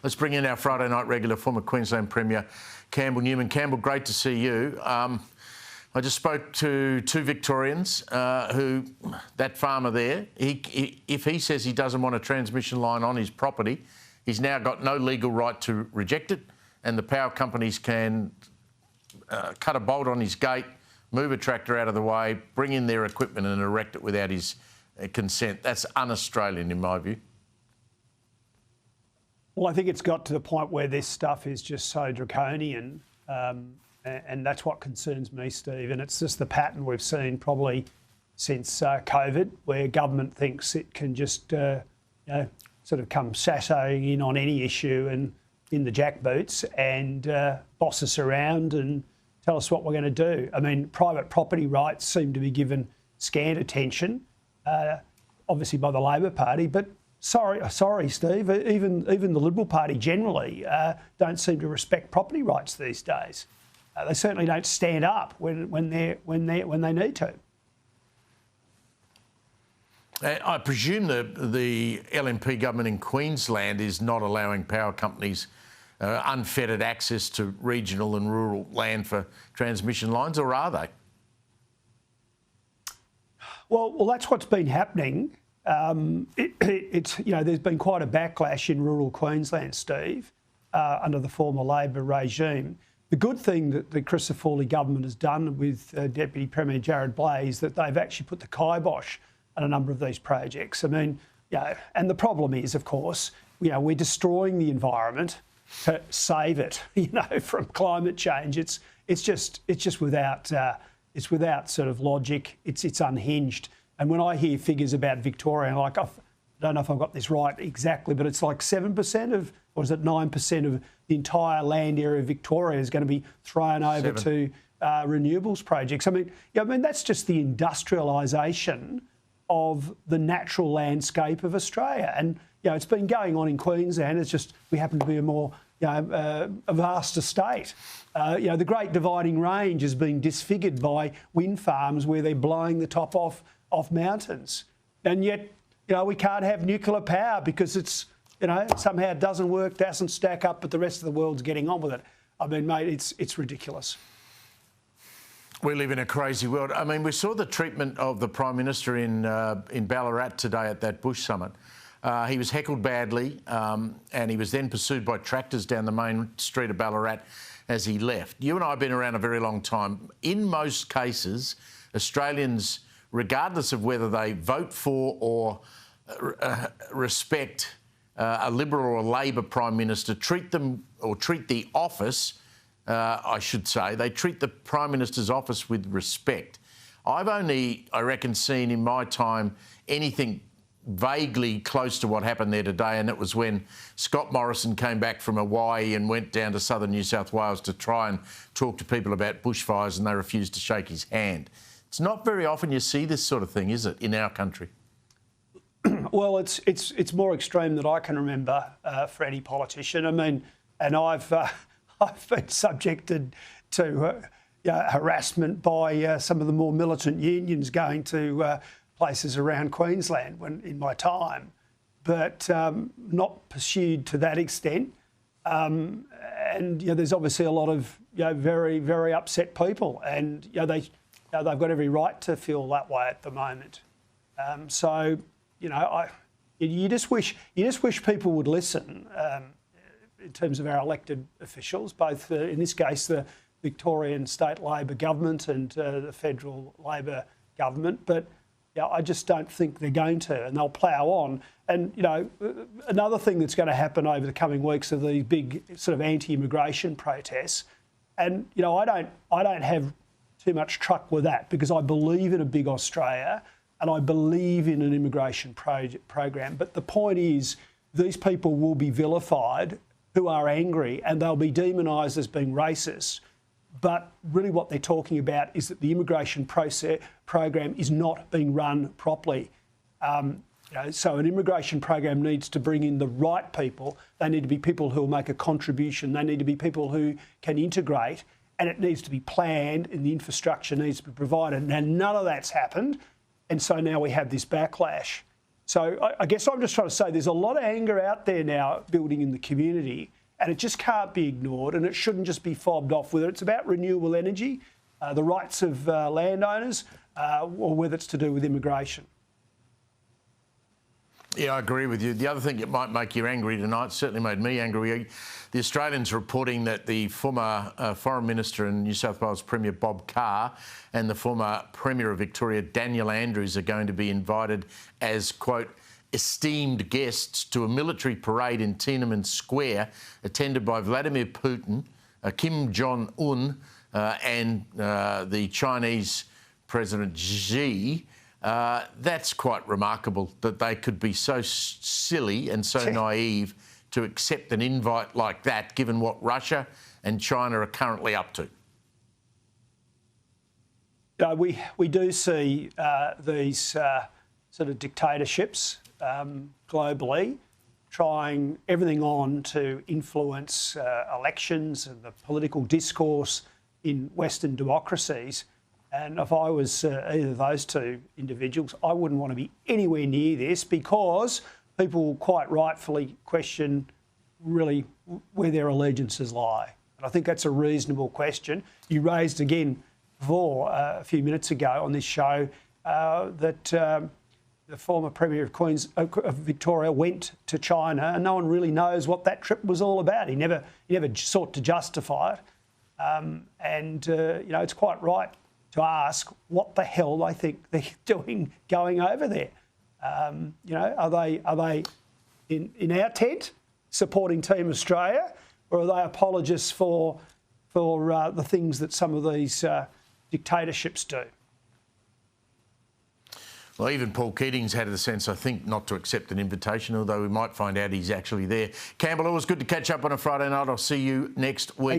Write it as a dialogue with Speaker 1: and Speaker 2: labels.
Speaker 1: Let's bring in our Friday night regular, former Queensland Premier, Campbell Newman. Campbell, great to see you. I just spoke to two Victorians who, that farmer there, if he says he doesn't want a transmission line on his property, he's now got no legal right to reject it, and the power companies can cut a bolt on his gate, move a tractor out of the way, bring in their equipment and erect it without his consent. That's un-Australian in my view.
Speaker 2: Well, I think it's got to the point where this stuff is just so draconian, and that's what concerns me, Steve. And it's just the pattern we've seen probably since COVID, where government thinks it can just, sort of come sassoing in on any issue and in the jackboots and boss us around and tell us what we're going to do. I mean, private property rights seem to be given scant attention, obviously by the Labor Party, but sorry, Steve, even the Liberal Party generally don't seem to respect property rights these days. They certainly don't stand up when they need to.
Speaker 1: I presume the LNP government in Queensland is not allowing power companies unfettered access to regional and rural land for transmission lines, or are they?
Speaker 2: Well, that's what's been happening. It's there's been quite a backlash in rural Queensland, Steve, under the former Labor regime. The good thing that the Crisafulli government has done with Deputy Premier Jared Blay is that they've actually put the kibosh on a number of these projects. I mean, and the problem is, of course, we're destroying the environment to save it, from climate change. It's just without sort of logic. It's unhinged. And when I hear figures about Victoria, I don't know if I've got this right exactly, but it's like 7% of, or is it 9% of the entire land area of Victoria is going to be thrown over to renewables projects. I mean, that's just the industrialisation of the natural landscape of Australia. And, it's been going on in Queensland. It's just we happen to be a more, a vaster state. The Great Dividing Range has been disfigured by wind farms where they're blowing the top off mountains. And yet, we can't have nuclear power because it's, somehow it doesn't work, doesn't stack up, but the rest of the world's getting on with it. I mean, mate, it's ridiculous.
Speaker 1: We live in a crazy world. I mean, we saw the treatment of the Prime Minister in Ballarat today at that Bush summit. He was heckled badly and he was then pursued by tractors down the main street of Ballarat as he left. You and I have been around a very long time. In most cases, Australians, regardless of whether they vote for or respect a Liberal or a Labor Prime Minister, treat them or treat the office, I should say, they treat the Prime Minister's office with respect. I've only, I reckon, seen in my time anything vaguely close to what happened there today, and it was when Scott Morrison came back from Hawaii and went down to southern New South Wales to try and talk to people about bushfires, and they refused to shake his hand. It's not very often you see this sort of thing, is it, in our country?
Speaker 2: Well, it's more extreme than I can remember for any politician. I mean, and I've been subjected to harassment by some of the more militant unions going to places around Queensland in my time, but not pursued to that extent. And there's obviously a lot of very, very upset people, and they've got every right to feel that way at the moment. You just wish people would listen in terms of our elected officials, both in this case the Victorian State Labor government and the federal Labor government, but I just don't think they're going to, and they'll plough on. And another thing that's going to happen over the coming weeks are these big sort of anti-immigration protests, and I don't have too much truck with that because I believe in a big Australia and I believe in an immigration program. But the point is, these people will be vilified who are angry, and they'll be demonised as being racist. But really what they're talking about is that the immigration program is not being run properly. So an immigration program needs to bring in the right people. They need to be people who will make a contribution. They need to be people who can integrate, and it needs to be planned, and the infrastructure needs to be provided. Now, none of that's happened, and so now we have this backlash. So I guess I'm just trying to say there's a lot of anger out there now building in the community, and it just can't be ignored, and it shouldn't just be fobbed off, whether it's about renewable energy, the rights of landowners, or whether it's to do with immigration.
Speaker 1: Yeah, I agree with you. The other thing that might make you angry tonight, certainly made me angry, the Australians reporting that the former Foreign Minister and New South Wales Premier Bob Carr and the former Premier of Victoria Daniel Andrews are going to be invited as, quote, esteemed guests to a military parade in Tiananmen Square attended by Vladimir Putin, Kim Jong-un and the Chinese President Xi. That's quite remarkable that they could be so silly and so naive to accept an invite like that, given what Russia and China are currently up to.
Speaker 2: We do see these sort of dictatorships globally trying everything on to influence elections and the political discourse in Western democracies. And if I was either of those two individuals, I wouldn't want to be anywhere near this, because people quite rightfully question really where their allegiances lie. And I think that's a reasonable question. You raised again before, a few minutes ago on this show, that the former Premier of Victoria went to China, and no one really knows what that trip was all about. He never sought to justify it. You know, it's quite right to ask what the hell they think they're doing going over there. You know, are they in our tent supporting Team Australia, or are they apologists for the things that some of these dictatorships do?
Speaker 1: Well, even Paul Keating's had the sense, I think, not to accept an invitation, although we might find out he's actually there. Campbell, always good to catch up on a Friday night. I'll see you next week.